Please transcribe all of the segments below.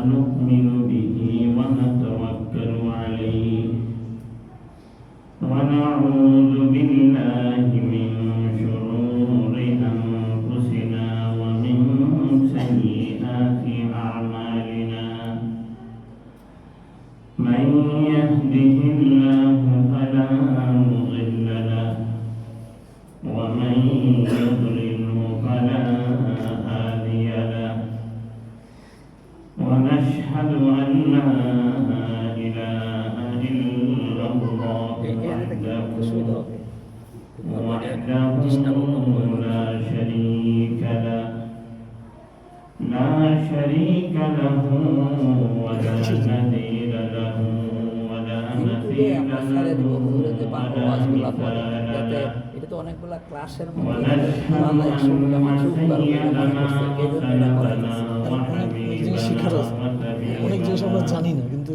ونؤمن به ونتوكل عليه ونعوذ بالله من شرور أنفسنا ومن سيئات أعمالنا من يهده الله فلا مضل له ومن يضلله فلا هادي له ونشهد أن لا إله إلا الله وحده لا شريك له ولا نذير له ولا مثيل له ولا مثال له অনেকগুলা ক্লাসের ونشهد أن سيدنا وسندنا وحبيبنا অনেক জিনিস আমরা জানি না কিন্তু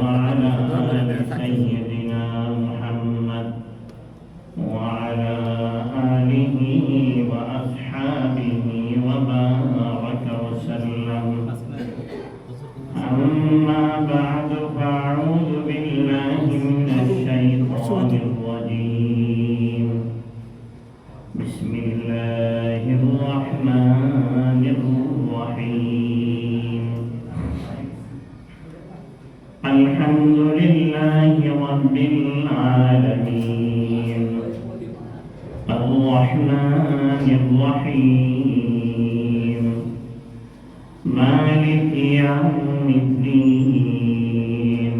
وعلى آل سيدنا محمد وعلى آله وأصحابه وبارك وسلم أما بعد فأعوذ بالله من الشيطان الرجيم بسم الله الرحمن الرحيم الحمد لله رب العالمين الرحمن الرحيم مالك يوم الدين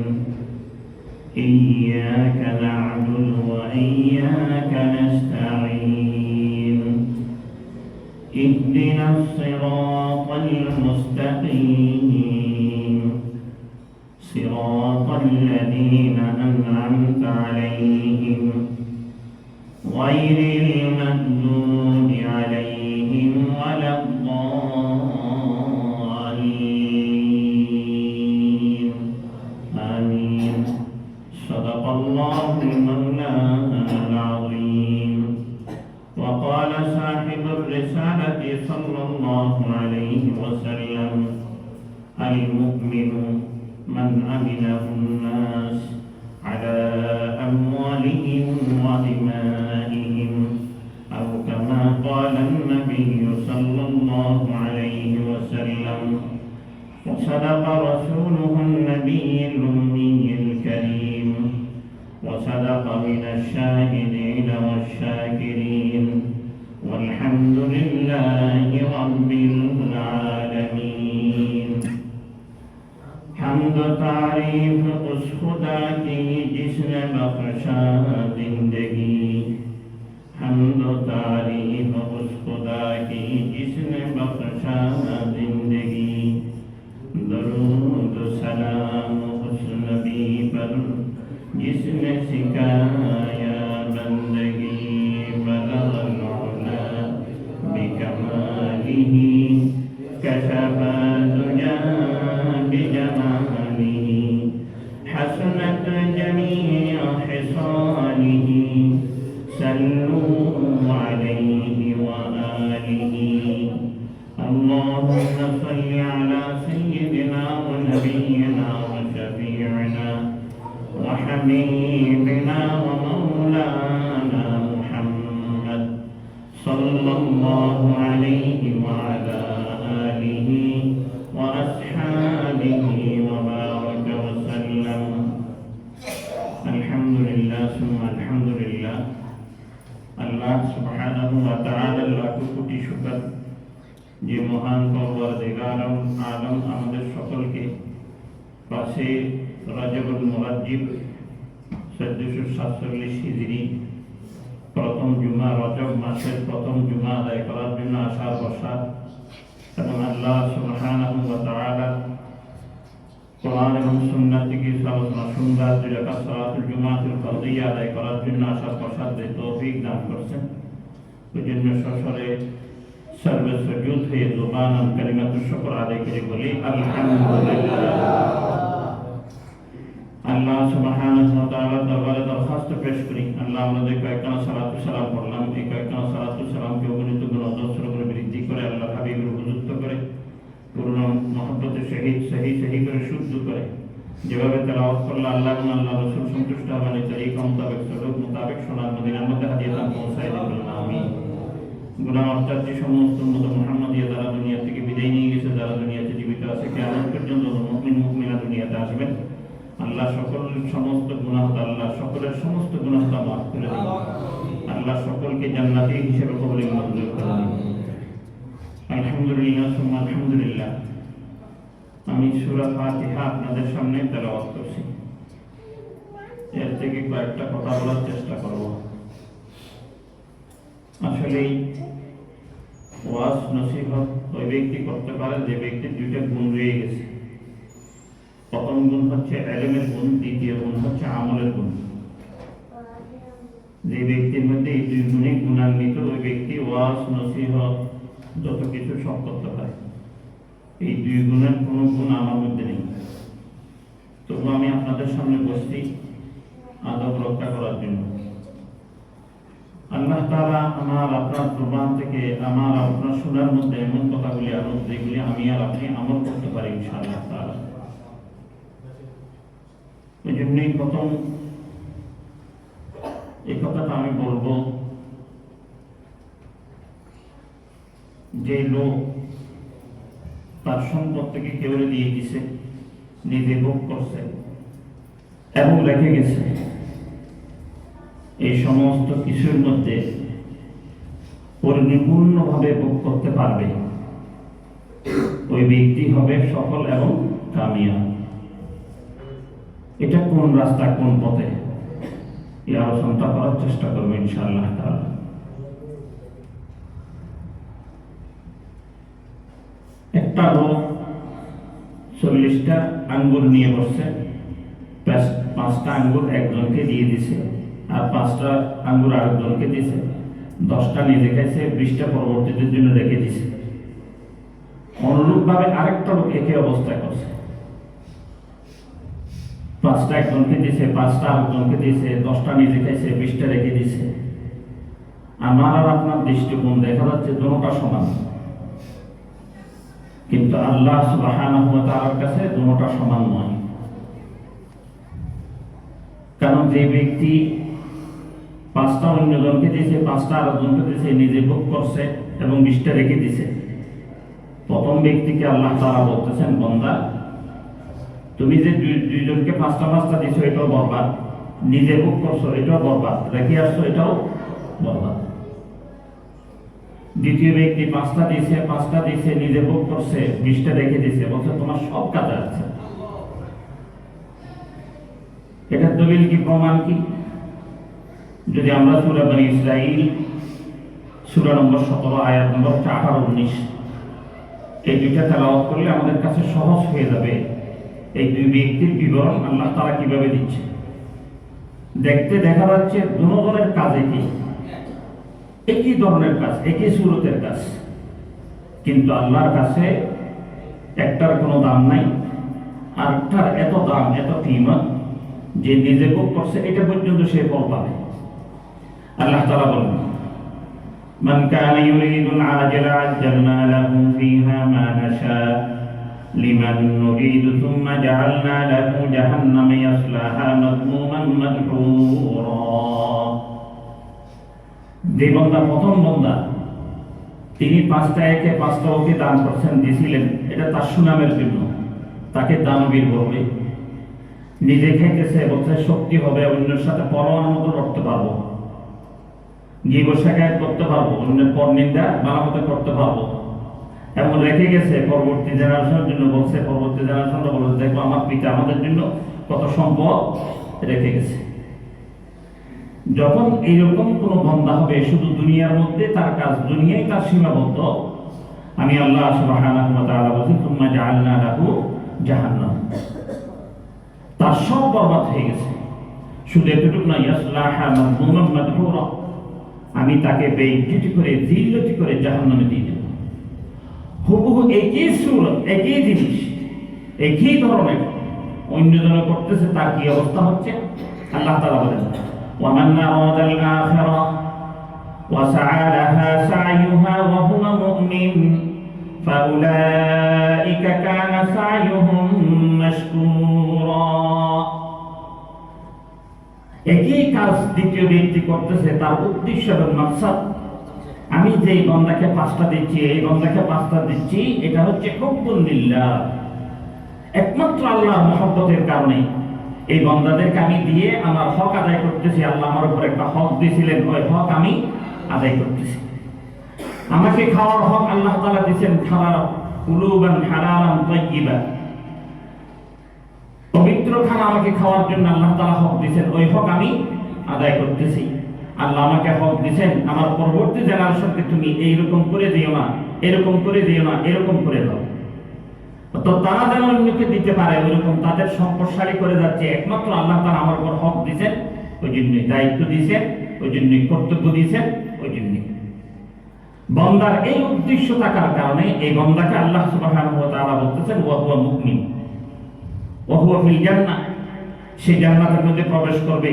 إياك نعبد وإياك نستعين اهدنا الصراط المستقيم صراط الذين أنعمت عليهم غير المغضوب عليهم ولا الضالين آمين صدق الله المولى العظيم وقال صاحب الرسالة صلى الله عليه وسلم المؤمن من أمنه الناس على أموالهم ودمائهم أو كما قال النبي صلى الله عليه وسلم وصدق رسوله النبي الأمي الكريم وصدق من الشاهدين والشاكرين والحمد لله رب العالمين حمد تعریف اس خدا کی جس نے بخشا زندگی حمد تعریف اس خدا کی جس نے بخشا زندگی درود سلام اس نبی پر جس نے سکھایا بندگی بلغ العلا بکمالہ کشف الدجى بجماله حسنت جميع خصاله صلوا عليه وآله اللهم صل على سيدنا ونبينا وشفيعنا وحبيبنا ومولانا محمد صلى الله عليه وعلى آله وأصحابه وبارك وسلم الحمد لله ثم الحمد لله আল্লাহ সুবহানাহু ওয়া তাআলা লাখো কোটি শুকর যে মহান পরওয়ারদিগার আলম আমাদের সকলকে পাশে রজবুল মুআজ্জিব 1447 হিজরি প্রথম জুমা রজব মাসের প্রথম জুমা আদায় করার জন্য আসার বসা এবং আল্লাহ সুবহানাহু ওয়া তাআলা কোরআন এবং সুন্নাহ থেকে আলোচনা শুনবার দুই রাকাত সালাতুল জুমাতুল ফরদিয়া আদায় করার জন্য আসার প্রসাদে তৌফিক দান করেছেন। এজন্য সশরে সর্বে সুজুদ হয়ে জুবানান কালিমাতুশ শুকর আদায় করে বলি আলহামদুলিল্লাহ। আল্লাহ সুবহানাহু ওয়া তাআলা দরবারে দরখাস্ত পেশ করি, আল্লাহ আমাদের কয়েকটা সালাতু সালাম পড়লাম, এই কয়েকটা সালাতু সালামকে অগণিত গুণ অজস্র করে বৃদ্ধি করে আল্লাহ হাবিবের উপযুক্ত করে যেভাবে তেলাওয়াত করলে আল্লাহ এবং আল্লাহ রাসূল সন্তুষ্ট হবেন, এই মোতাবেক চলুক, মোতাবেক সোনার মদিনার মধ্যে হাদিয়াতান পৌঁছায় দিবেন। আমিন। গুনাহ অর্থাৎ যে সমস্ত উম্মত মুহাম্মাদিয়া যারা দুনিয়া থেকে বিদায় নিয়ে গেছে, যারা দুনিয়াতে জীবিত আছে, কিয়ামত পর্যন্ত মুমিন মুমিনা দুনিয়াতে আসবেন, আল্লাহ সমস্ত গুনাহ আল্লাহ সকলের সমস্ত গুনাহ মাফ করে দিন। আল্লাহ সকলকে জান্নাতি হিসেবে কবুল মঞ্জুর করে দিন। আলহামদুলিল্লাহ সুম্মা আলহামদুলিল্লাহ। আমি সূরা ফাতিহা আপনাদের সামনে তেলাওয়াত করছি। এর থেকে কয়েকটা কথা বলার চেষ্টা করব। আসলে ওয়াজ নসিহত ওই ব্যক্তি করতে পারে যে ব্যক্তির দুইটা গুণ রয়ে গেছে। প্রথম গুণ হচ্ছে ইলমের গুণ, দ্বিতীয় গুণ হচ্ছে আমলের গুণ। যে ব্যক্তির মধ্যে এই দুই গুণে গুণান্বিত, ওই ব্যক্তি ওয়াজ নসিহত যত কিছু সব করতে পারে। এই দুই গুণের কোনো গুণ আমার মধ্যে নেই। তবু আমি আপনাদের সামনে বসছি আদব রক্ষা করার জন্য। আল্লাহ তাআলা আমার আপনার জবান থেকে আমার আপনার শোনার মধ্যে এমন কথাগুলি আনুক যেগুলি আমি আর আপনি আমল করতে পারি ইনশাআল্লাহ তাআলা। এই জন্যই প্রথম এই কথাটা আমি বলবো, যে লোক তার সম্পদ থেকে কেউ দিয়ে দিছে, নিজে ভোগ করছে এবং রেখে গেছে, এই সমস্ত কিছুর মধ্যে পরিপূর্ণভাবে ভোগ করতে পারবে, ওই ব্যক্তি হবে সফল এবং কামিয়াব। এটা কোন রাস্তা, কোন পথে, এই আলোচনাটা করার চেষ্টা করবো ইনশাআল্লাহ তাআলা। একটা লোক 40টা আঙ্গুর নিয়ে বসছে, 5টা আঙ্গুর একজনকে দিয়ে দিছে, আর 5টা আঙ্গুর আরেকজনকে দিছে, 10টা নিজে খাইছে, 20টা পরবর্তীদের জন্য রেখে দিছে। অনুরূপ ভাবে আরেকটা লোক একই অবস্থায় করছে, 5টা একজনকে দিছে, 5টা আরেকজনকে দিছে, 10টা নিজে খাইছে, 20টা রেখে দিছে। আমার আর আপনার দৃষ্টিকোণ দেখা যাচ্ছে দুটোটা সমান, কিন্তু আল্লাহ সুবহানাহু ওয়া তাআলার কাছে দুটোটা সমান নয়। কারণ যে ব্যক্তি 5টা অন্যজনকে দিয়েছে, 5টা আরেকজনকে দিয়েছে, নিজে ভোগ করছে এবং 20টা রেখে দিছে, প্রথম ব্যক্তিকে আল্লাহ তাআলা বলতেছেন, বান্দা তুমি যে দুইজনকে 5টা দিছো এটাও বরবাদ, নিজে ভোগ করছো এটাও বরবাদ, রেখে আসছো এটাও বরবাদ। দ্বিতীয় ব্যক্তি 5টা দিয়েছে, নিজে ভোগ করছে, 20টা রেখে দিছে, বলছে তোমার সব কাজে আছে। এটার দলিল কি, প্রমাণ কি? যদি আমরা সূরা বনী ইসরাঈল সূরা নম্বর 17 আয়াত নম্বর 18-19 এই দুইটা তেলাওয়াত করলে আমাদের কাছে সহজ হয়ে যাবে এই দুই ব্যক্তির বিবরণ আল্লাহ তাআলা কিভাবে দিচ্ছে। দেখতে দেখা যাচ্ছে দুজনের কাজে কি একই ধরনের কাজ, একই সুরতের কাজ, কিন্তু আল্লাহর কাছে একটার কোনো দাম নাই, আরেকটার এত দাম, এত কিমত, যে নিজে ভোগ করছে এটা পর্যন্ত সে ফল পাবে। আল্লাহ তাআলা বলেন, মান কানা ইউরিদুল আজলা আজ্জালনা লাহু ফিহা মা নাশা লিমান নুরিদু সুম্মা জাআলনা লাহু জাহান্নামা ইয়াসলাহা মাযমুমান মাদহুরা। যে বান্দা, প্রথম বান্দা, তিনি 5টা একে 5টা ওকে দান করছেন, দিয়েছিলেন, এটা তার সুনামের জন্য, তাকে দানবীর বলবে। নিজে খাইতেছে, বলছে শক্তি হবে, অন্যের সাথে পরোয়ার মতো করতে পারবো, গীবত শিকায়ত করতে পারবো, অন্যের পরনিন্দা মালামতে করতে পারবো, এমন রেখে গেছে পরবর্তী জেনারেশনের জন্য। বলছে পরবর্তী জেনারেশনরা বলছে, দেখো আমার পিতা আমাদের জন্য কত সম্পদ রেখে গেছে। যখন এইরকম কোন বান্দা হবে, শুধু দুনিয়ার মধ্যে তার কাজ, দুনিয়ায় তার সীমাবদ্ধ, আমি আল্লাহ সুবহানাহু ওয়া তাআলা বলছি, সুম্মা জাআলনা লাহু জাহান্নাম, তার সব বরবাদ হয়ে গেছে। শুধু এতটুকু না, ইয়াসলাহা মাযমুমান মাদহুরা, আমি তাকে বেইজ্জতি করে, জিল্লতি করে জাহান্নামে দিয়ে দেব। হুবহু একই সূরত, একই জিনিস, একই ধরনের অন্যজনে করতেছে, তার কি অবস্থা হচ্ছে আল্লাহ তাআলা বলেন, ومن أراد الآخرة وسعى لها سعيها وهو مؤمن فأولئك كان سعيهم مشكورا। করতেছে তার উদ্দেশ্য এবং মাকসাদ, আমি যে বান্দাকে 5টা দিচ্ছি, এই বান্দাকে 5টা দিচ্ছি, এটা হচ্ছে হুব্বুন লিল্লাহ, একমাত্র আল্লাহর মহব্বতের কারণে এই বান্দাদেরকে আমি দিয়ে আমার হক আদায় করতেছি। আল্লাহ আমার উপর একটা হক দিয়েছিলেন, ওই হক আমি আদায় করতেছি। আমাকে খাওয়ার হক আল্লাহ তাআলা দিয়েছেন, খাওয়ার কুলুবান হালালান তাইয়্যিবা, পবিত্র খানা আমাকে খাওয়ার জন্য আল্লাহ তাআলা হক দিয়েছেন, ওই হক আমি আদায় করতেছি। আল্লাহ আমাকে হক দিয়েছেন, আমার পরবর্তী জেনারেশনকে তুমি এইরকম করে দিও না, এরকম করে দিও না, এরকম করে দাও। তো তারা যেন অন্যকে দিতে পারে ওইরকম তাদের সম্পদশালী করে যাচ্ছে, একমাত্র আল্লাহ তাআলা আমার উপর হক দিয়েছেন, ওই জন্য দায়িত্ব দিয়েছেন, ওই জন্য কর্তব্য দিয়েছেন, ওই জন্য বান্দার এই উদ্দেশ্য থাকার কারণে এই বান্দাকে আল্লাহ সুবহানাহু ওয়া তাআলা বলতেছেন ওয়া হুয়া মুমিন ওয়া হুয়া ফিল জান্নাহ, সে জান্নাতের মধ্যে প্রবেশ করবে।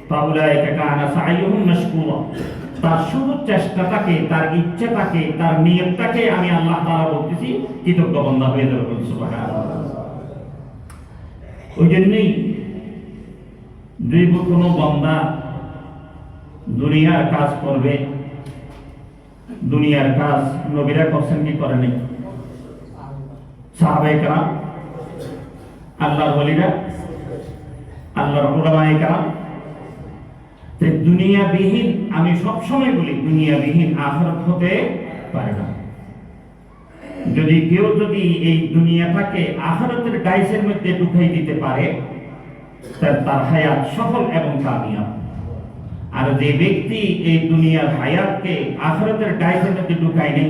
ফাউলাইকা কানা সাইয়ুহুম মাশকুরা, তার শুধু চেষ্টাটাকে, তার ইচ্ছাটাকে, তার নিয়তটাকে আমি আল্লাহ তাআলা বলতেছি কৃতজ্ঞ বান্দা হয়ে যাবে। সুবহানাল্লাহ। ওই জন্যই যদি কোনো বান্দা দুনিয়ার কাজ করবে, দুনিয়ার কাজ নবীরা করছেন কি করেনি? সাহাবায়ে কেরাম, আল্লাহর ওলিরা, আল্লাহর উলামায়ে কেরাম। দুনিয়াবিহীন, আমি সবসময় বলি দুনিয়াবিহীন আখিরাত হতে পারে না। যদি কেউ এই দুনিয়াটাকে আখিরাতের ডাইসের মধ্যে ঢুকাই দিতে পারে, তার হায়াত সফল এবং কামিয়াব। আর যে ব্যক্তি এই দুনিয়ার হায়াতকে আখিরাতের ডাইসের মধ্যে ঢুকায় নেই,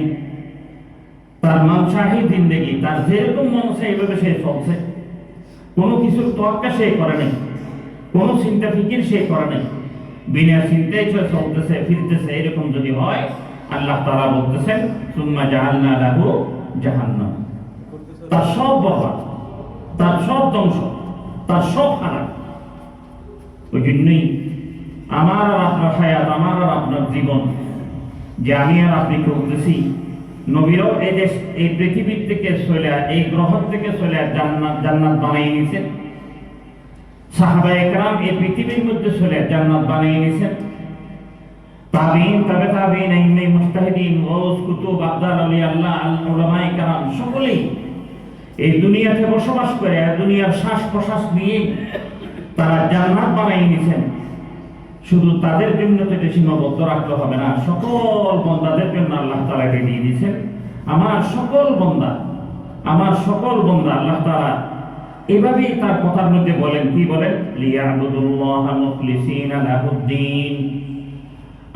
তার মানসাহি জিন্দেগি, তার যেরকম মন সেইভাবে সে চলছে, কোনো কিছুর তোয়াক্কা সে করে নেই, কোনো চিন্তা ফিকির সে করে নেই, বিনা চিন্তায় চলতেছে ফিরতেছে, এরকম যদি হয়, আল্লাহ তাআলা বলতেছেন সুম্মা জাআলনা লাহু জাহান্নাম, তার সব বরবাদ, তার সব ধ্বংস, তার সব হারাম। ওই জন্যই আমার আর আপনার হায়াত, আমার আর আপনার জীবন যে আমি আর আপনি করতেছি, নবীরাও এই পৃথিবীর থেকে চলে, এই গ্রহ থেকে চলে জান্নাত বানিয়ে নিয়েছেন। সাহাবায়ে কেরাম এই পৃথিবীর মধ্যে চলে জান্নাত বানিয়ে নিয়েছেন। তাবিঈন, তাবে তাবিঈন, ইমাম মুজতাহিদিন, গাউস, কুতুব, আবদাল, আউলিয়া আল্লাহ, উলামায়ে কেরাম সকলেই এই দুনিয়াতে বসবাস করে, দুনিয়ার শ্বাস প্রশ্বাস নিয়ে তারা জান্নাত বানিয়ে নিয়েছেন। শুধু তাদের জন্য তো এটা সীমাবদ্ধ রাখতে হবে না, সকল বান্দাদের জন্য আল্লাহ তাআলা দিয়ে দিয়েছেন। আমার সকল বান্দা, আমার সকল বান্দা আল্লাহ তাআলা এভাবেই তার কথার মধ্যে বলেন, কি বলেন? লিয়াবুদুল্লাহা মুখলিসিনা লাহুদ্দিন,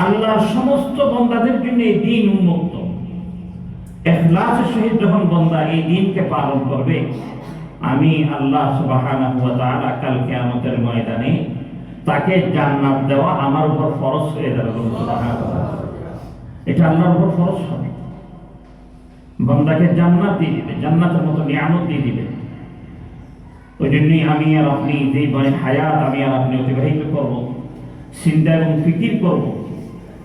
আল্লাহ সমস্ত বান্দাদের জন্য এই দ্বীন উন্মুক্ত। ইখলাসের সহিত যখন বান্দা এই দ্বীনকে পালন করবে, আমি আল্লাহ সুবহানাহু ওয়া তাআলা কাল কিয়ামতের ময়দানে তাকে জান্নাত দেওয়া আমার উপর ফরজ হয়ে যাবে। সুবহানাল্লাহ, এটা আল্লাহর উপর ফরজ হবে। বান্দাকে জান্নাত দিয়ে দিবে, জান্নাতের মতো নিয়ামত দিয়ে দিবে। ওই জন্যই আমি আর আপনি যে হায়াত আমি আর আপনি অতিবাহিত করব, চিন্তা এবং ফিকির করব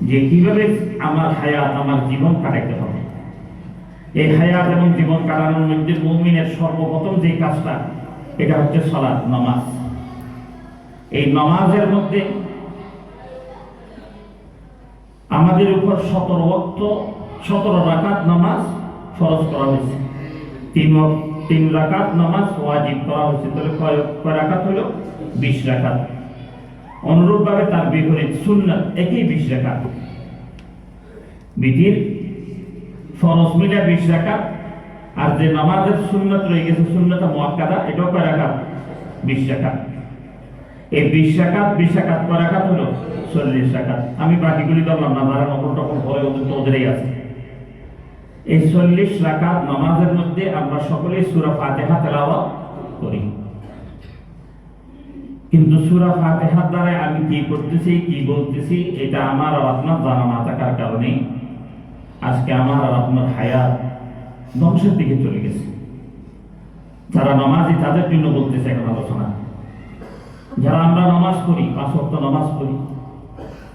যে কিভাবে আমার হায়াত, আমার জীবন কাটাইতে হবে। এই হায়াত এবং জীবন কাটানোর মধ্যে মুমিনের সর্বপ্রথম যে কাজটা, এটা হচ্ছে সালাত, নামাজ। এই নামাজের মধ্যে আমাদের উপর 17 ওয়াক্ত 17 রাকাত নামাজ ফরজ করা হয়েছে। 3 রাকাত নামাজ ওয়াজিব করা হয়েছে। তাহলে কয় রাকাত হলো? 20 রাকাত। অনুরূপভাবে তার বিপরীত সুন্নাত একই 20 রাকাত। বিধির ফরজ মিলে 20 রাকাত, আর যে নামাজের সুন্নাত রয়ে গেছে, সুন্নাত মুআক্কাদা, এটাও কয় রাকাত? 20 রাকাত। এই 20 রাকাত কয় রাকাত হলো? 40 রাকাত। আমি বাকিগুলি ধরলাম না, যারা নকল টকল পরে ওদেরই আছে। এই 40 রাকাত নামাজের মধ্যে আমরা সকলেই সূরা ফাতিহা তেলাওয়াত করি, কিন্তু সূরা ফাতিহার দ্বারা আমি কি করতেছি, কি বলতেছি, এটা আমার আর আপনার জানা না থাকার কারণে আজকে আমার আর আপনার হায়াত ধ্বংসের দিকে চলে গেছে। যারা নামাজি তাদের জন্য বলতেছে এখন আলোচনা। যারা আমরা নামাজ পড়ি, 5 ওয়াক্ত নামাজ পড়ি,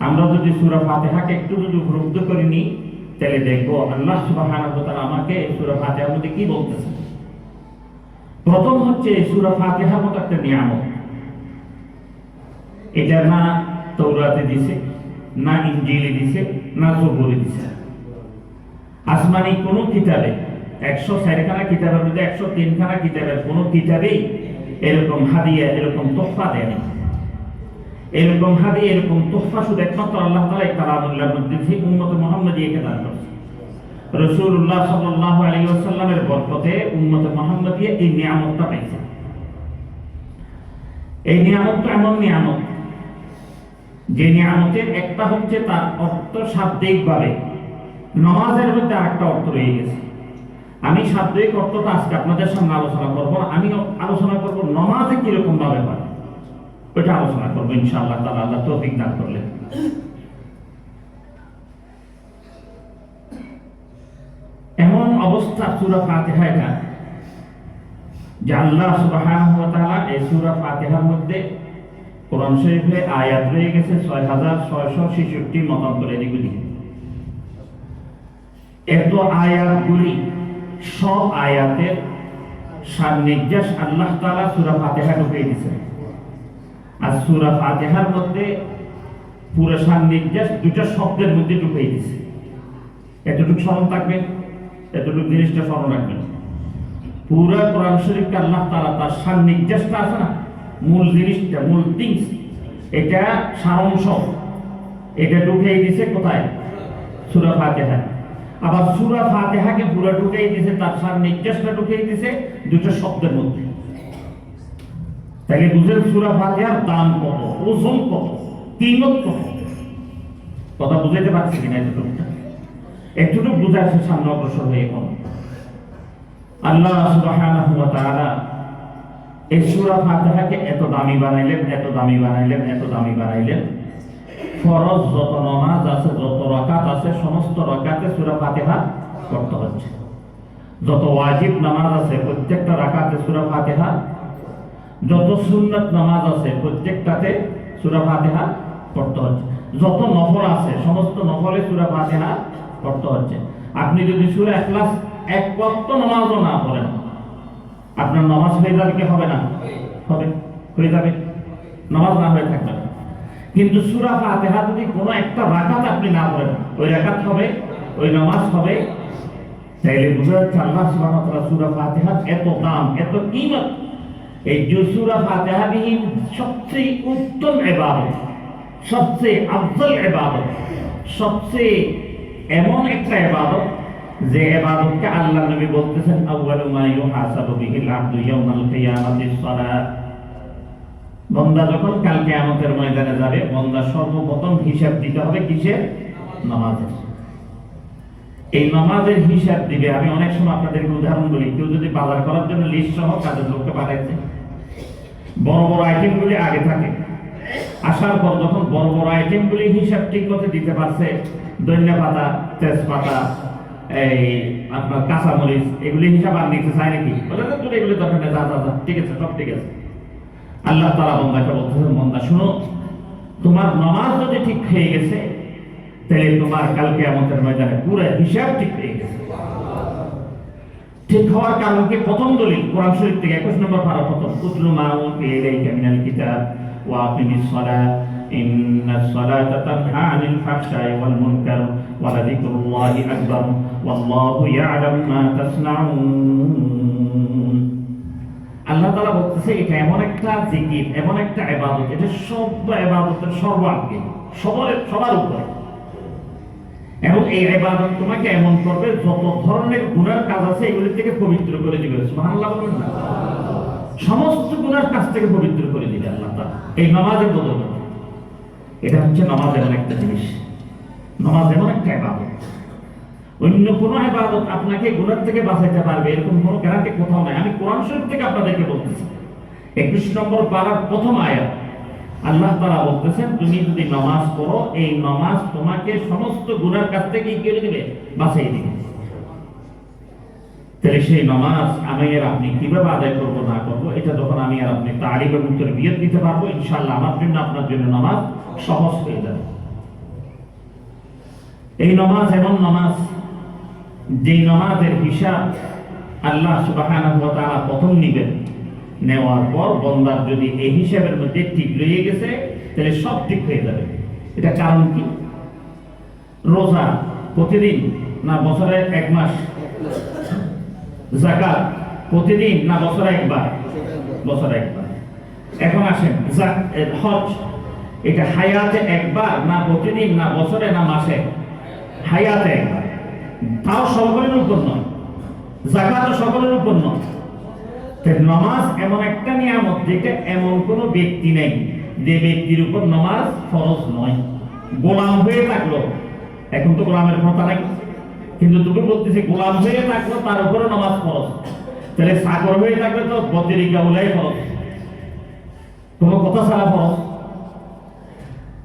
আমরা যদি সূরা ফাতিহাকে একটু যদি উপলব্ধি করিনি, তাহলে দেখবো আল্লাহ সুবহানাহু ওয়া তাআলা আমাকে সূরা ফাতিহার মধ্যে কি বলতেছে। প্রথম হচ্ছে সূরা ফাতিহা মতো একটা নিয়ামত, এটা না তৌরাতে দিছে, না ইনজিলে দিছে, না জবুরে দিছে। আসমানি কোনো কিতাবে 104খানা কিতাবের মধ্যে 103খানা কিতাবের কোনো কিতাবেই এরকম হাদিয়া, এরকম তোহফা দেয়নি। এরকম হাদিয়া, এরকম তোহফা শুধু একমাত্র আল্লাহ তাআলা কালামুল্লাহর মধ্যে যে উম্মত মুহাম্মাদিয়াকে দান করেছে। রাসূলুল্লাহ সাল্লাল্লাহু আলাইহি ওয়াসাল্লামের বরকতে উম্মত মুহাম্মাদিয়া এই নিয়ামতটা পাইছে। এই নিয়ামতটা এমন নিয়ামত যে নিয়ামতের একটা হচ্ছে তার অর্থ শাব্দিকভাবে, নামাজের মধ্যে আরেকটা অর্থ রয়ে গেছে। আমি শাব্দিক অর্থটা আজকে আপনাদের সামনে আলোচনা করব না, আমি আলোচনা করব নামাজে কিরকম ভাবে হয়, ওইটা আলোচনা করবো ইনশাআল্লাহ তাআলা, আল্লাহ তৌফিক দান করলে। এমন অবস্থা সূরা ফাতিহা এটা যে আল্লাহ সুবহানাহু ওয়া তাআলা এই সূরা ফাতিহার মধ্যে কোরআন শরীফে আয়াত রয়ে গেছে 6666 মতান্তরে এগুলি। এত আয়াতগুলি সব আয়াতের সান্নিধ্যাস আল্লাহ তাআলা সূরা ফাতিহা ঢুকিয়ে দিয়েছেন। আর সূরা ফাতিহার মধ্যে পুরো সান্নিধ্যাস দুটো শব্দের মধ্যে ঢুকিয়ে দিয়েছে। এতটুকু স্মরণ থাকবে, এতটুকু জিনিসটা স্মরণ রাখবেন। পুরো কোরআন শরীফকে আল্লাহ তাআলা তার সান্নিধ্যাসটা আছে না, মূল জিনিসটা, মূল থিংস, এটা সারাংশ, এটা ঢুকিয়ে দিয়েছে কোথায়? সূরা ফাতিহা। আবার সূরা ফাতিহাকে পুরো ঢুকিয়ে দিয়েছে, তার সান্নিধ্যাসটা ঢুকিয়ে দিয়েছে দুটো শব্দের মধ্যে। তাহলে বুঝেন সূরা ফাতিহার দাম কত, ওজন কত, কিমত কত। কথা বুঝাইতে পারছি কিনা? একটুটুকু বুঝাচ্ছে সামনে অগ্রসর হয়ে। এখন আল্লাহ সুবহানাহু ওয়া তাআলা এই সূরা ফাতিহাকে এত দামি বানাইলেন, এত দামি বানাইলেন, এত দামি বানাইলেন। ফরজ যত নামাজ আছে, যত রাকাত আছে, সমস্ত রাকাতে সূরা ফাতিহা পড়তে হচ্ছে। যত ওয়াজিব নামাজ আছে প্রত্যেকটা রাকাতে সূরা ফাতিহা, যত সুন্নাত নামাজ আছে প্রত্যেকটাতে সূরা ফাতিহা পড়তে হচ্ছে। যত নফল আছে সমস্ত নফলে সূরা ফাতিহা পড়তে হচ্ছে। আপনি যদি সূরা ইখলাস এক ওয়াক্ত নামাজও না পড়েন, আপনার নামাজ হয়ে যাবে কি হবে না? হবে, হয়ে যাবে, নামাজ না হয়ে থাকবে। কিন্তু সূরা ফাতিহা যদি কোনো একটা রাকাত আপনি না পড়েন, ওই রাকাত হবে, ওই নামাজ হবে। তাইলে বুঝা যাচ্ছে আল্লাহ সুবহানাহু ওয়া তাআলা সূরা ফাতিহার এত দাম, এত কিমত। এই যে সূরা ফাতিহা বিহীন সবচেয়ে উত্তম ইবাদত, সবচেয়ে আফজল ইবাদত, সবচেয়ে এমন একটা ইবাদত যে ইবাদতকে আল্লাহ নবী বলতেছেন আউয়ালু মা ইউহাসাবু বিহিল আবদু ইয়াউমাল কিয়ামাতিস সালাত। বান্দা যখন কাল কিয়ামতের ময়দানে যাবে, বান্দা সর্বপ্রথম হিসাব দিতে হবে কিসের? নামাজের। এই নামাজের হিসাব দিবে। আমি অনেক সময় আপনাদেরকে উদাহরণ বলি, কেউ যদি বাজার করার জন্য লিস্ট সহ কাজের লোককে পাঠাইছে, বড় বড় আইটেমগুলি আগে থাকে, আসার পর যখন বড় বড় আইটেমগুলি হিসাব ঠিক মতো দিতে পারছে, ধনিয়া পাতা, তেজপাতা, এই আপনার কাঁচামরিচ, এগুলি হিসাব আর নিতে চায় নাকি? বলে যে তোর এগুলি দরকার নেই, যা যা যা, ঠিক আছে, সব ঠিক আছে। আল্লাহ তাআলা বান্দাকে বলতেছেন, বান্দা শুনো, তোমার নামাজ যদি ঠিক হয়ে গেছে, তাহলে তোমার কাল কিয়ামতের ময়দানে পুরো হিসাব ঠিক হয়ে গেছে। ঠিক হওয়ার কারণ কি? প্রথম দলিল কোরআন শরীফ থেকে 21 নম্বর পারা, প্রথম উতলু মা উনজিলা ইলাইকা মিনাল কিতাব ওয়া আকিমিস সালাহ ইন্নাস সালাতা তানহা আনিল ফাহশাই ওয়াল মুনকার ওয়া লাযিকরুল্লাহি আকবার ওয়াল্লাহু ইয়ালামু মা তাসনাউন। আল্লাহ তাআলা বলতেছে এটা এমন একটা জিকির, এমন একটা ইবাদত, এটা সব ইবাদতের সর্বাগ্রে, সবার উপরে। এবং এই ইবাদত তোমাকে এমন করবে, যত ধরনের গুনার কাজ আছে এগুলি থেকে পবিত্র করে দিবে। সুবহানাল্লাহ বলবেন না? সমস্ত গুনার কাজ থেকে পবিত্র করে দিবে আল্লাহ তাআলা এই নামাজের বদলে। এটা হচ্ছে নামাজ এমন একটা জিনিস, নামাজ এমন একটা ইবাদত, অন্য কোনো ইবাদত আপনাকে গুনাহ থেকে বাঁচাইতে পারবে এরকম কোনো গ্যারান্টি কোথাও নাই। আমি কোরআন শরীফ থেকে আপনাদেরকে বলতেছি, 21 নম্বর পারার প্রথম আয়াত আল্লাহ তাআলা বলতেছেন, তুমি যদি নামাজ পড়ো, এই নামাজ তোমাকে সমস্ত গুনার কাছ থেকে কি করে দিবে? বাঁচিয়ে দিবে। তাহলে সেই নামাজ আমি আর আপনি কিভাবে আদায় করবো না করবো, এটা যখন আমি আর আপনি তারিফ এবং তারবিয়ত দিতে পারবো, ইনশাআল্লাহ আমার জন্য আপনার জন্য নামাজ সহজ হয়ে যাবে। এই নামাজ এমন নামাজ যে নামাজের হিসাব আল্লাহ সুবহানাহু ওয়া তাআলা প্রথম নিবেন, নেওয়ার পর বান্দার যদি এই হিসাবের মধ্যে ঠিক রয়ে গেছে, তাহলে সব ঠিক হয়ে যাবে। এটা কারণ কি? রোজা প্রতিদিন না বছরে এক মাস? যাকাত প্রতিদিন না বছরে একবার? বছরে একবার। এখন আসেন হজ, এটা হায়াতে একবার না প্রতিদিন না বছরে না মাসে? হায়াতে একবার। তাও সকলের উপর নয়, যাকাতও সকলের উপর নয়। নামাজ এমন একটা নিয়ামত যেটা এমন কোন ব্যক্তি নেই যে ব্যক্তির উপর নামাজ ফরজ নয়। গোলাম হয়ে থাকলো, এখন তো গোলামের কথা নাই, কিন্তু তুমি বলতেছি গোলাম হয়ে থাকলো তার উপরে নামাজ ফরজ, তাহলে চাকর হয়ে থাকলে তো বদরিকা উলাই ফরজ, কোনো কথা ছাড়া ফরজ।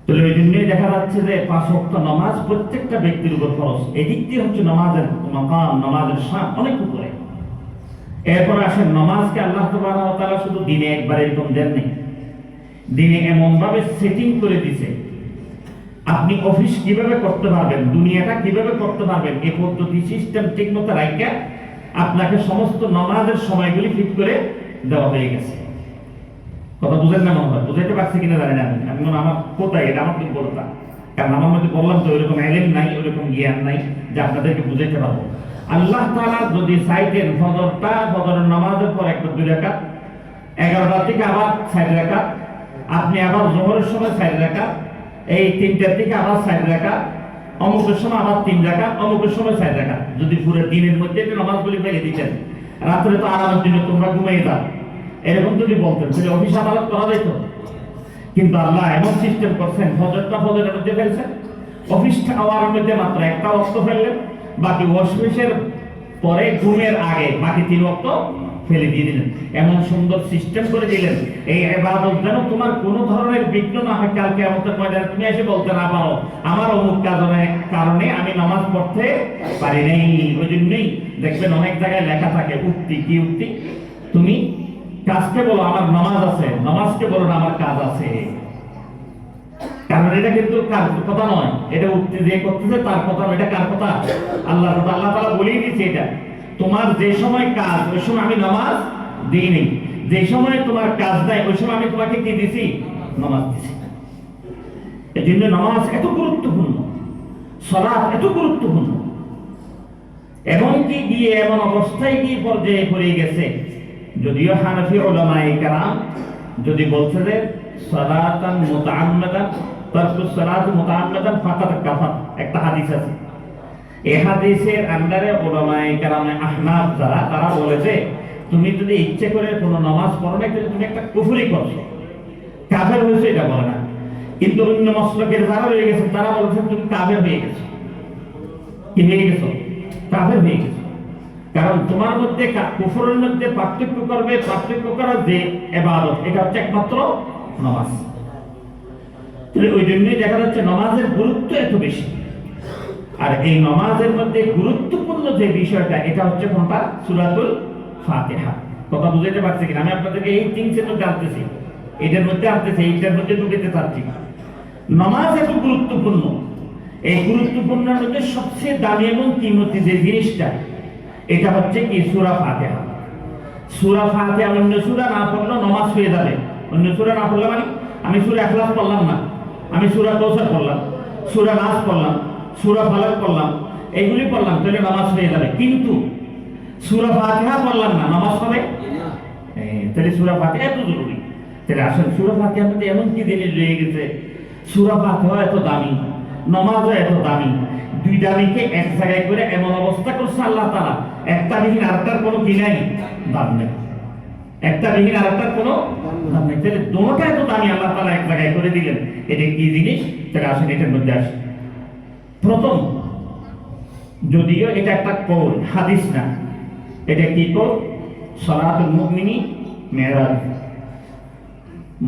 তাহলে ওই জন্যই দেখা যাচ্ছে যে 5 ওয়াক্ত নামাজ প্রত্যেকটা ব্যক্তির উপর ফরজ। এদিক দিয়ে হচ্ছে নামাজের মাকাম, নামাজের শান অনেক উপরে। এরপর আসেন নামাজকে আল্লাহ সুবহানাহু ওয়া তাআলা শুধু দিনে একবার এরকম দেননি, দিনে এমন ভাবে সেটিং করে দিয়েছে, আপনি অফিস কিভাবে করতে পারবেন, দুনিয়াটা কিভাবে করতে পারবেন, এই পদ্ধতি সিস্টেম ঠিক মতো রাখা আপনাকে সমস্ত নামাজের সময়গুলি ফিট করে দেওয়া হয়ে গেছে। কথা বুঝেন না মনে হয়? বুঝাইতে পারছি কিনা জানি না, আমি মনে আমার কোথায় এটা আমার দুর্বলতা, কারণ আমার মধ্যে বললাম তো ওইরকম এলেম নাই, ওইরকম জ্ঞান নাই যে আপনাদেরকে বুঝাইতে পারবো। আল্লাহ তাআলা যদি চাইতেন ফজরের নামাজের পর একটা 2 রাকাত, 11টা থেকে আবার 4 রাকাত, আপনি আবার যোহরের সময় 4 রাকাত, এই 3টার থেকে আবার 4 রাকাত, অমুকের সময় আবার 3 রাকাত, অমুকের সময় 4 রাকাত, যদি পুরো দিনের মধ্যে একটা নামাজগুলি ফেলে দিতেন, রাত্রে তো আরামের জন্য তোমরা ঘুমিয়ে যাও, এরকম যদি বলতেন তাহলে অফিস আদালত করা যেত। কিন্তু আল্লাহ এমন সিস্টেম করছেন, ফজরটা ফজরের মধ্যে ফেলছেন, অফিসটা আওয়ারের মধ্যে মাত্র একটা ওয়াক্ত ফেললেন, বাকি ওয়াশমেশের পরে ঘুমের আগে বাকি 3 ওয়াক্ত ফেলে দিয়ে দিলেন। এমন সুন্দর সিস্টেম করে দিলেন, এই ইবাদত যেন তোমার কোনো ধরনের বিঘ্ন না হয়। কাল কিয়ামতের ময়দানে তুমি এসে বলতে না পারো আমার অমুক কারণে আমি নামাজ পড়তে পারি নাই। ওই জন্যই দেখবেন অনেক জায়গায় লেখা থাকে উক্তি, কি উক্তি? তুমি কাজকে বলো আমার নামাজ আছে, নামাজকে বলো না আমার কাজ আছে। কারণ এটা কিন্তু কার কথা নয়, এটা উক্তি যে করতেছে তার কথা নয়, এটা কার কথা? আল্লাহর কথা। আল্লাহ তাআলা বলেই দিয়েছে এটা, তোমার যে সময় কাজ ওই সময় আমি নামাজ দিই নাই, যে সময় তোমার কাজ নাই ওই সময় আমি তোমাকে কি দিছি? নামাজ দিছি। এই জন্য নামাজ এত গুরুত্বপূর্ণ, সালাত এত গুরুত্বপূর্ণ, এমনকি গিয়ে এমন অবস্থায় গিয়ে পর্যায়ে পড়ে গেছে, যদিও হানাফি উলামায়ে কেরাম যদি বলছে যে সালাতান মুতাআম্মাদান তারকু সালাত মুতাআম্মাদান ফাকাদ কাফার, একটা হাদিস আছে, এই হাদিসের আন্ডারে উলামায়ে কেরামে আহনাফ যারা, তারা বলেছে তুমি যদি ইচ্ছে করে কোনো নামাজ পড়ো না, তাহলে তুমি একটা কুফরি করছো, কাফের হয়েছে, এটা বলে না। কিন্তু অন্য মাসলাকের যারা হয়ে গেছে তারা বলেছেন তুমি কাফের হয়ে গেছো। কি হয়ে গেছো? কাফের হয়ে গেছো। কারণ তোমার মধ্যে কুফরের মধ্যে পার্থক্য করার যে ইবাদত, এটা হচ্ছে একমাত্র নামাজ। তাহলে ওই জন্যই দেখা যাচ্ছে নামাজের গুরুত্ব এত বেশি। আর এই নামাজের মধ্যে গুরুত্বপূর্ণ যে বিষয়টা, এটা হচ্ছে কোনটা? সূরাতুল ফাতিহা। কথা বুঝাইতে পারছি কিনা? আমি আপনাদেরকে এই থিংসের মধ্যে আনতেছি, এটার মধ্যে আনতেছি, এইটার মধ্যে ঢুকাতে চাচ্ছি। নামাজ এত গুরুত্বপূর্ণ, এই গুরুত্বপূর্ণের মধ্যে সবচেয়ে দামি এবং কিমতি যে জিনিসটা, এটা হচ্ছে কি? সূরা ফাতিহা। সূরা ফাতিহা অন্য সূরা না পড়লে নামাজ হয়ে যাবে। অন্য সূরা না পড়লে মানে আমি সূরা ইখলাস পড়লাম না, আমি সূরা কাউসার পড়লাম, সূরা নাস পড়লাম, সূরা ফালাক পড়লাম, এইগুলি পড়লাম, তাহলে নামাজ হয়ে যাবে। কিন্তু সূরা ফাতিহা পড়লাম না, নামাজ হবে? তাহলে সূরা ফাতিহা এত জরুরি। তাহলে আসলে সূরা ফাতিহার মধ্যে এমন কি জিনিস রয়ে গেছে, সূরা ফাতিহা এত দামি, নামাজও এত দামি, দুই দামিকে এক জায়গায় করে এমন অবস্থা করছে আল্লাহ তাআলা, একটা বিহীন আরেকটার কোনো কি নাই, দাম নেই, একটা বিহীন আরেকটার কোনো দাম নেই। তাহলে দুটোটা এত দামি আল্লাহ তাআলা এক জায়গায় করে দিলেন, এটা কি জিনিস? তাহলে আসেন এটার মধ্যে আসে। প্রথম, যদিও এটা একটা কওল, হাদিস না, এটা কি কওল? সালাতুল মুমিনি মেরাজ।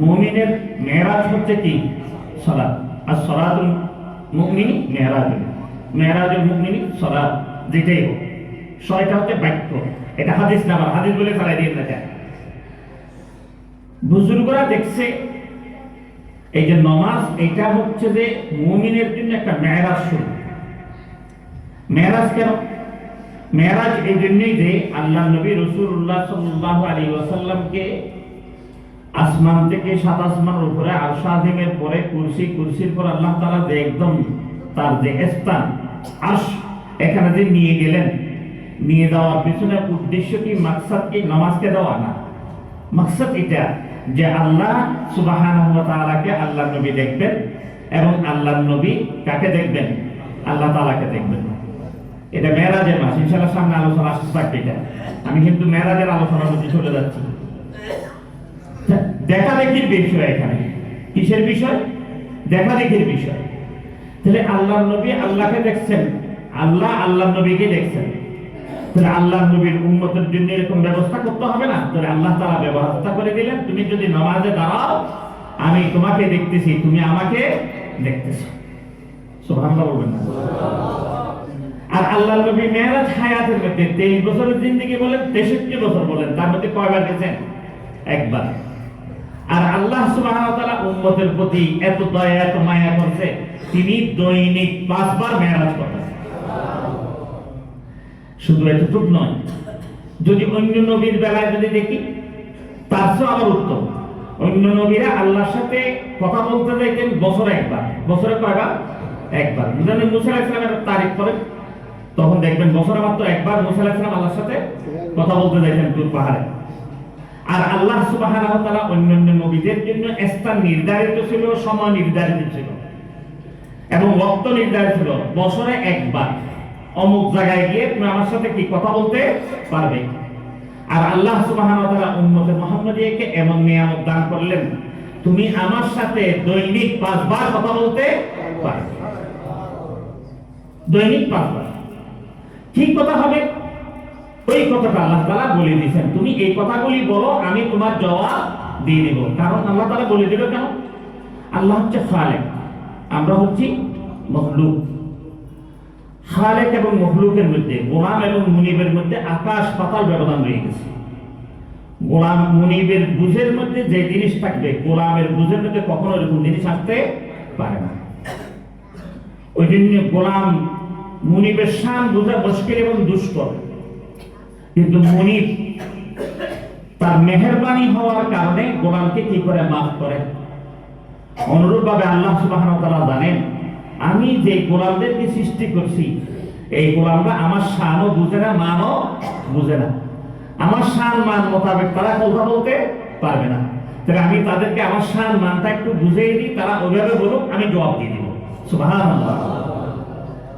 মুমিনের মেরাজ হচ্ছে কি? সালাত। আর সালাতুল মুমিনি মেরাজ, মেরাজুল মুমিনি সালাত, যেটাই হোক, ছয়টা হচ্ছে বাক্য। এটা হাদিস না, আবার হাদিস বলে চালাই দিয়ে না। বুজুর্গরা দেখছে এই যে নামাজ, এটা হচ্ছে যে মুমিনের জন্য একটা মেরাজ শুরু। মেরাজ কেন? মেরাজ এই জন্যই যে আল্লাহ নবী রাসূলুল্লাহ সাল্লাল্লাহু আলাইহি ওয়াসাল্লামকে আসমান থেকে 7 আসমানের উপরে আরশ আজিমের পরে কুরসি, কুরসির পর আল্লাহ তাআলা যে একদম তার যে স্থান আরশ, এখানে যে নিয়ে গেলেন, নিয়ে যাওয়ার পিছনে উদ্দেশ্য কি, মাকসাদ কি? নামাজকে দেওয়া না। মাকসাদ এটা যে আল্লাহ সুবহানাহু ওয়া তাআলাকে আল্লাহর নবী দেখবেন, এবং আল্লাহর নবী কাকে দেখবেন? আল্লাহ তাআলাকে দেখবেন। এটা মেরাজের মাস, ইনশাআল্লাহ সামনে আলোচনা আসতে থাকবে এটা। আমি কিন্তু মেরাজের আলোচনার মধ্যে চলে যাচ্ছি। দেখা দেখির বিষয় এখানে, কিসের বিষয়? দেখা দেখির বিষয়। তাহলে আল্লাহর নবী আল্লাহকে দেখছেন, আল্লাহ আল্লাহর নবীকে দেখছেন। তাহলে আল্লাহর নবীর উম্মতের জন্য এরকম ব্যবস্থা করতে হবে না? তাহলে আল্লাহ তাআলা ব্যবস্থা করে দিলেন, তুমি যদি নামাজে দাঁড়াও, আমি তোমাকে দেখতেছি, তুমি আমাকে দেখতেছো। সুবহানাল্লাহ বলবেন না? আর আল্লাহর নবী মেরাজ হায়াতের মধ্যে 23 বছরের জিন্দেগি বলেন, 63 বছর বলেন, তার মধ্যে কয়বার গেছেন? একবার। আর আল্লাহ সুবহানাহু ওয়া তাআলা উম্মতের প্রতি এত দয়া, এত মায়া করছে, তিনি দৈনিক 5 বার মেরাজ করেন। শুধু এতটুকু নয়, যদি অন্য নবীর বেলায় যদি দেখি, তার চেয়ে আবার উত্তম। অন্য নবীরা আল্লাহর সাথে কথা বলতে যাইতেন বছরে একবার। বছরে কয়বার? একবার। যেমন মুসা আলাইহিস সালামের তারিখ করেন, তখন দেখবেন বছরে মাত্র একবার মুসা আলাইহিস সালাম আল্লাহর সাথে কথা বলতে যাইতেন তুর পাহাড়ে। আর আল্লাহ সুবহানাহু ওয়া তাআলা অন্যান্য নবীদের জন্য স্থান নির্ধারিত ছিল, সময় নির্ধারিত ছিল, এবং ওয়াক্ত নির্ধারিত ছিল। বছরে একবার অমুক জায়গায় গিয়ে তুমি আমার সাথে কি কথা বলতে পারবে। আর আল্লাহ সুবহানাহু ওয়া তাআলা উম্মতে মুহাম্মাদিয়াকে এমন নিয়ামত দান করলেন, তুমি আমার সাথে দৈনিক 5 বার কথা বলতে পারবে। দৈনিক 5 বার। কি কথা হবে? ওই কথাটা আল্লাহ তাআলা বলে দিয়েছেন, তুমি এই কথাগুলি বলো, আমি তোমার জবাব দিয়ে দেব। কারণ আল্লাহ তাআলা বলে দিল কেন? আল্লাহ হচ্ছে খালেক, আমরা হচ্ছি মখলুক। খালেক এবং মখলুকের মধ্যে, গোলাম এবং মুনিবের মধ্যে আকাশ পাতাল ব্যবধান রয়ে গেছে। গোলাম মুনিবের বুঝের মধ্যে যে জিনিস থাকবে, গোলামের বুঝের মধ্যে কখনো এরকম জিনিস আসতে পারে না। ওই জন্য গোলাম মুনিবের শান বোঝা মুশকিল এবং দুষ্কর। কিন্তু মুনিব তার মেহেরবানি হওয়ার কারণে গোলামকে কি করে মাফ করে। অনুরূপভাবে আল্লাহ সুবহানাহু ওয়া তাআলা জানেন, আমি যে গোলামদেরকে সৃষ্টি করছি, এই গোলামরা আমার শানও বুঝে না, মানও বুঝে না। আমার শান মান মোতাবেক তারা কথা বলতে পারবে না। তাহলে আমি তাদেরকে আমার শান মানটা একটু বুঝিয়ে দিই, তারা ওইভাবে বলুক, আমি জবাব দিয়ে দিব। সুবহানাল্লাহ।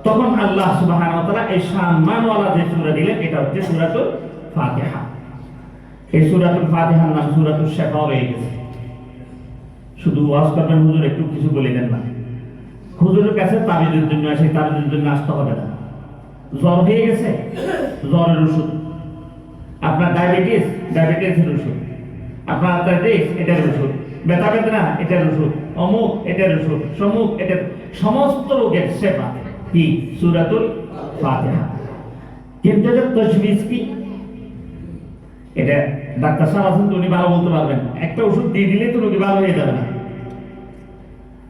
তখন আল্লাহ সুবহানাহু ওয়া তাআলা এই শান মানওয়ালা যে সূরা দিলেন, এটা হচ্ছে সূরাতুল ফাতিহা। এই সূরাতুল ফাতিহার নাম সূরাতুশ শিফা হয়ে গেছে। শুধু ওয়াজ করবেন হুজুর, একটু কিছু বলে দেন না। হুজুরের কাছে তাবিজের জন্য আসে, তাবিজের জন্য আসতে হবে না। জ্বর হয়ে গেছে, জ্বরের ওষুধ। আপনার ডায়াবেটিস, ডায়াবেটিসের ওষুধ। আপনার আর্থ্রাইটিস, এটার ওষুধ। ব্যথা বেদনা, এটার ওষুধ। অমুক, এটার ওষুধ। সমুক, এটার। সমস্ত রোগের সেবা কি? সূরাতুল ফাতিহা। কিন্তু এটা তাজবিজ কি? এটা ডাক্তার সাহেব আছেন তো, উনি ভালো বলতে পারবেন। একটা ওষুধ দিয়ে দিলে তো রোগী ভালো হয়ে যাবে না।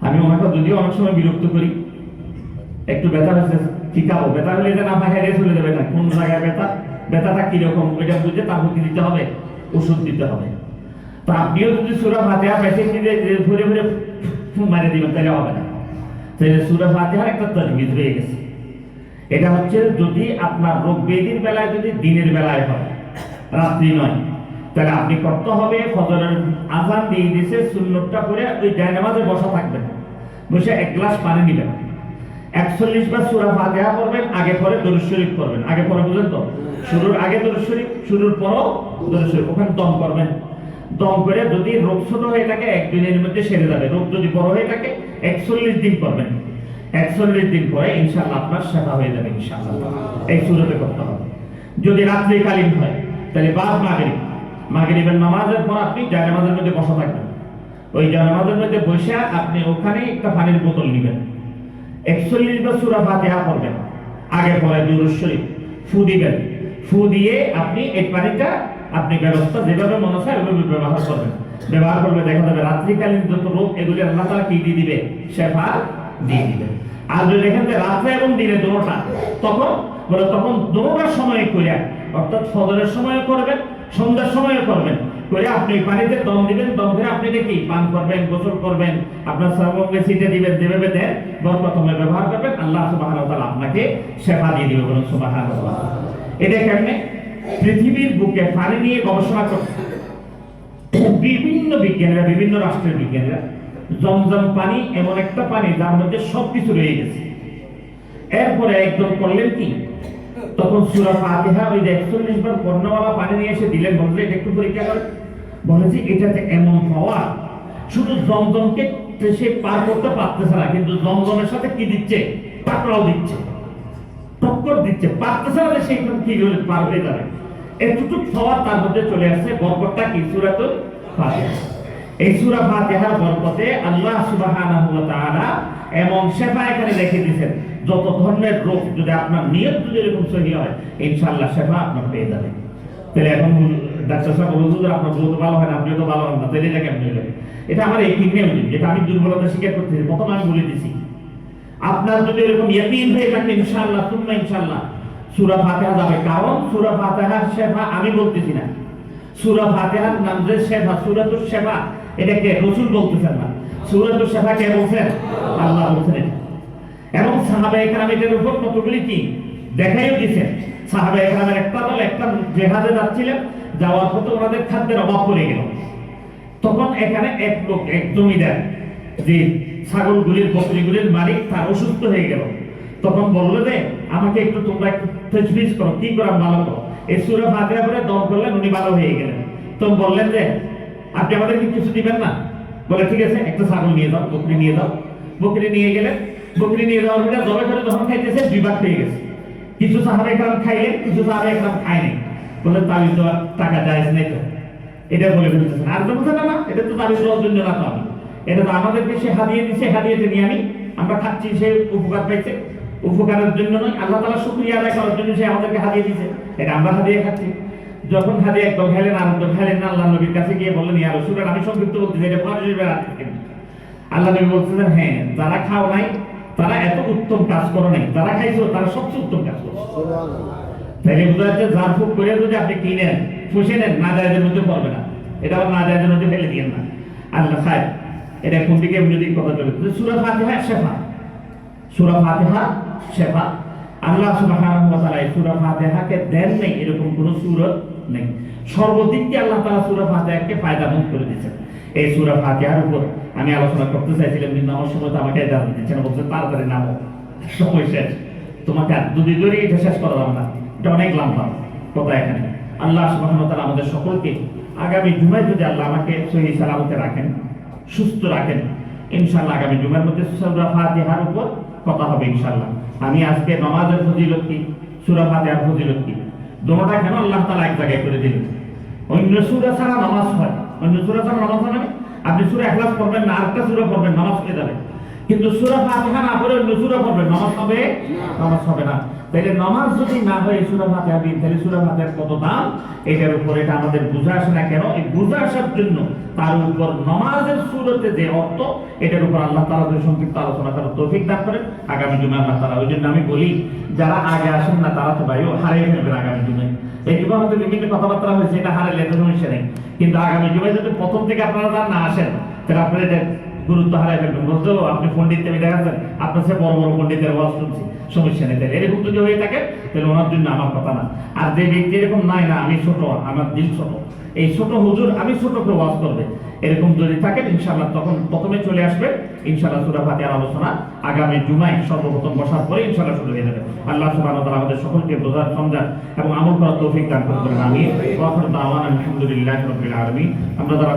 আমি ওনাকে যদিও অনেক সময় বিরক্ত করি, একটু ব্যথা হয়েছে, ঠিক আছে, ব্যথা হলে যে না হেরে চলে যাবে না, কোন জায়গায় ব্যথা, ব্যথাটা কিরকম ওইটা বুঝে তারপর কি দিতে হবে? ওষুধ দিতে হবে। তো আপনিও যদি সূরা ফাতিহা পেশেন্ট দিলে ঘুরে ঘুরে মারে দিবেন, তাহলে হবে না। তাহলে সূরা ফাতিহার একটা তাজবিজ হয়ে গেছে। এটা হচ্ছে যদি আপনার রোগ ব্যাধির বেলায় যদি দিনের বেলায় হয়, রাত্রি নয়, তাহলে আপনি করতে হবে ফজরের আযান দিয়ে দিয়েছে, সুন্নতটা করে ওই জায়নামাজে বসা থাকবেন। বসে 1 গ্লাস পানি নেবেন, 41 বার সূরা ফাতিহা পড়বেন, আগে পরে দরুদ শরীফ পড়বেন। আগে পরে বুঝেন তো, শুরুর আগে দরুদ শরীফ, শুরুর পরও দরুদ শরীফ। ওখানে দম করবেন। দম করে যদি রোগ ছোট হয়ে থাকে 1 দিনের মধ্যে সেরে যাবে। রোগ যদি বড় হয়ে থাকে 41 দিন করবেন। 41 দিন পরে ইনশাআল্লাহ আপনার সেবা হয়ে যাবে ইনশাআল্লাহ। এই সূরাতে করতে হবে। যদি রাত্রিকালীন হয়, তাহলে বাদ মাগরিবের নামাজের পর আপনি জায়নামাজের মধ্যে বসা থাকবেন। ওই জায়নামাজের মধ্যে বসে আপনি ওখানে একটা পানির বোতল নেবেন, 41 বার সূরা ফাতিহা পড়বেন, আগে পরে দুরূদ শরীফ, ফু দিবেন। ফু দিয়ে আপনি এই পানিটা আপনি ব্যবস্থা যেভাবে মনে হয় ওইভাবে ব্যবহার করবেন। ব্যবহার করলে দেখা যাবে রাত্রিকালীন যত রোগ, এগুলি আল্লাহ তাআলা কি দিয়ে দিবে? সেবা দিয়ে দিবে। আর যদি দেখেন যে রাত্রে এবং দিনে দুটোটা, তখন তখন দুটোটার সময় করে, অর্থাৎ ফজরের সময় করবেন, সন্ধ্যার সময় করবেন, করে আপনি পানিতে দম দিবেন, দম করে আপনি দেখি পান করবেন, গোসল করবেন, আপনার সর্বঙ্গে ছিটে দিবেন, যেভাবে দেন বরকতমে ব্যবহার করবেন, আল্লাহ সুবহানাহু ওয়া তাআলা আপনাকে শেফা দিয়ে দিবে। বলুন সুবহানাল্লাহ। এটা কেমনে? পৃথিবীর বুকে পানি নিয়ে গবেষণা করছে বিভিন্ন বিজ্ঞানীরা, বিভিন্ন রাষ্ট্রের বিজ্ঞানীরা। জমজম পানি এমন একটা পানি যার মধ্যে সবকিছু রয়ে গেছে। এরপরে একদম করলেন কি, তখন সূরা ফাতিহা ওই 41 বার পড়নেওয়ালা পানি নিয়ে এসে দিলেন, বললেন এটা একটু পরীক্ষা করে। বলেছি এটাতে এমন হওয়া, শুধু জমজমকে সে পার করতে পারতেছে না, কিন্তু জমজমের সাথে কি দিচ্ছে? পাকড়াও দিচ্ছে, টক্কর দিচ্ছে, পারতেছে না সে কি করে পার হয়ে যাবে। এতটুকু হওয়া তার মধ্যে চলে আসছে। বরকতটা কি? সূরাতুল ফাতিহা। এই সূরা ফাতিহার বরকতে আল্লাহ সুবহানাহু ওয়া তাআলা এমন শেফা এখানে রেখে দিয়েছেন, যত ধরনের রোগ যদি আপনার নিয়ত যদি এরকম সহি হয়, ইনশাআল্লাহ শেফা আপনার পেয়ে যাবে। তাহলে এখন ডাক্তার সাহেব বলুন আপনার বহুত ভালো হয় না, আপনিও তো ভালো হন না, তাহলে এটা কেমন হলো? এটা আমার এই কিডনিও যেটা আমি দুর্বলতা স্বীকার করতেছি, প্রথমে আমি বলে দিছি। আপনার যদি এরকম ইয়াকিন হয়ে থাকে ইনশাআল্লাহ তুম্মা ইনশাআল্লাহ সূরা ফাতিহা যাবে। কারণ সূরা ফাতিহার শেফা আমি বলতেছি না, সূরা ফাতিহার নাম যে শেফা, সূরাতুশ শেফা, এটাকে রাসূল বলতেছেন না, সূরাতুশ শেফা কে বলছেন? আল্লাহ বলছেন। এবং সাহাবায়ে কেরাম এটার উপর কতগুলি কি দেখাইও দিয়েছেন। সাহাবায়ে কেরামের একটা দল একটা জিহাদে যাচ্ছিলেন, যাওয়ার পথে ওনাদের খাদ্যের অভাব পড়ে গেল। তখন এখানে এক লোক, এক জমিদার, যে ছাগলগুলির বকরিগুলির মালিক, তার অসুস্থ হয়ে গেল। তখন বললো যে আমাকে একটু তোমরা একটু তাজবিজ করো, কি করে ভালো করো। এই সূরা ফাতিহা করে দম করলেন, উনি ভালো হয়ে গেলেন। তো বললেন যে আপনি আমাদেরকে কিছু দিবেন না? বলে ঠিক আছে, একটা ছাগল নিয়ে যাও, বকরি নিয়ে যাও। বকরি নিয়ে গেলেন, বকরি নিয়ে যাওয়ার পরে জবাই করে যখন খাইতেছে 2 ভাগ হয়ে গেছে। কিছু সাহাবায়ে কেরাম খাইলেন, কিছু সাহাবায়ে কেরাম খায়নি। বলে তাবিজ দেওয়ার টাকা জায়েজ নেই তো, এটা বলে ফেলতেছেন। আর তো বলছেন না, এটা তো তাবিজ দেওয়ার জন্য না, তো আমি এটা তো আমাদেরকে সে হাদিয়ে দিছে, হাদিয়েতে নিয়ে আমরা খাচ্ছি, সে উপকার পাইছে, উপকারের জন্য নয়, আল্লাহ তাআলা শুকরিয়া আদায় করার জন্য সে আমাদেরকে হাদিয়ে দিয়েছে, এটা আমরা হাদিয়ে খাচ্ছি। যখন হাদিয়ে একদম খাইলেন, আনন্দ খাইলেন না, আল্লাহ নবীর কাছে গিয়ে বললেন ইয়া রাসূলুল্লাহ, আমি সংক্ষিপ্ত বলতেছি, এটা বুখারীর হাদিস। আল্লাহ নবী বলছিলেন হ্যাঁ, যারা খাও নাই তারা এত উত্তম কাজ করো নাই, যারা খাইছো তারা সবচেয়ে উত্তম কাজ করছো। তাইলে বোঝা যাচ্ছে জার ফুক করে যদি আপনি কিনেন, ফুসে নেন, না জায়েজের মধ্যে পড়বে না, এটা আবার না জায়েজের মধ্যে ফেলে দিয়েন না। আল্লাহ খায় এটা কোন দিকে যদি কথা চলে। সূরা ফাতিহা শেফা, সূরা ফাতিহা শেফা। আল্লাহ সুবহানাহু ওয়া তাআলা সূরা ফাতিহাকে দেন নেই এরকম কোন সূরত নেই। সর্বদিক দিয়ে আল্লাহ তাআলা সূরা ফাতিহাকে ফায়দামন্দ করে দিয়েছেন। এই সূরা ফাতিহার উপর আমি আলোচনা করতে চাইছিলাম, কিন্তু আমার সময় তো আমাকে জানতে দিচ্ছেন, বলছে তাড়াতাড়ি নামো, সময় শেষ, তোমাকে আর যদি ধরে এটা শেষ করা যাবে না, এটা অনেক লম্বা কথা। এখানে আল্লাহ সুবহানাহু ওয়া তাআলা আমাদের সকলকে আগামী জুমায় যদি আল্লাহ আমাকে সহি সালামতে রাখেন, সুস্থ রাখেন, ইনশাআল্লাহ আগামী জুমার মধ্যে সূরা ফাতিহার উপর কথা হবে ইনশাআল্লাহ। আমি আজকে নামাজের ফজিলত কি, সূরা ফাতিহার ফজিলত কি, দুটোটা কেন আল্লাহ তাআলা এক জায়গায় করে দিলেন। অন্য সূরা ছাড়া নামাজ হয়, অন্য সূরা ছাড়া নামাজ হয় না। আপনি সূরা ইখলাস পড়বেন না, আরেকটা সূরা পড়বেন, নামাজ হয়ে যাবে। কিন্তু সূরা ফাতিহা না পড়ে অন্য সূরা পড়বেন, নামাজ হবে? নামাজ হবে না। তাইলে নামাজ যদি না হয় সূরা ফাতিহা দিয়ে, তাহলে সূরা ফাতিহার কত দাম, এটার উপর এটা আমাদের বুঝা আসে না কেন? এই বুঝা আসার জন্য তার উপর নামাজের সূরতে যে অর্থ, এটার উপর আল্লাহ তাআলা যে সংক্ষিপ্ত আলোচনা করার তৌফিক দান করেন আগামী জুমায় আল্লাহ তাআলা। ওই জন্য আমি বলি, যারা আগে আসেন না তারা তো ভাইও হারিয়ে ফেলবেন আগামী জুমায়। এই জুমা হয়তো বিভিন্ন কথাবার্তা হয়েছে, এটা হারাইলে এত সমস্যা নেই, কিন্তু আগামী জুমায় যদি প্রথম থেকে আপনারা না আসেন, তাহলে আপনারা এটা গুরুত্ব হারাই ফেলবেন। বলতো আপনি পণ্ডিত আমি দেখাচ্ছেন, আপনার সে বড় বড় পণ্ডিতের ওয়াজ শুনছি, সমস্যা নেই। তাহলে এরকম যদি হয়ে থাকে তাহলে ওনার জন্য আমার কথা না। আর যে ব্যক্তি এরকম নাই, না আমি ছোট, আমার দিল ছোট, এই ছোট হুজুর আমি ছোট করে ওয়াজ করবে, এরকম যদি থাকেন ইনশাআল্লাহ তখন প্রথমে চলে আসবে ইনশাআল্লাহ সূরা ফাতিহার আলোচনা আগামী জুমায় সর্বপ্রথম বসার পরে ইনশাআল্লাহ শুরু হয়ে যাবে। আল্লাহ সুবহানাহু ওয়া তাআলা আমাদের সকলকে বোঝার, সমঝার এবং আমল করার তৌফিক দান করুন। আমিন। ওয়া আখিরু দাওয়ানা আলহামদুলিল্লাহি রাব্বিল আলামিন। আমরা যারা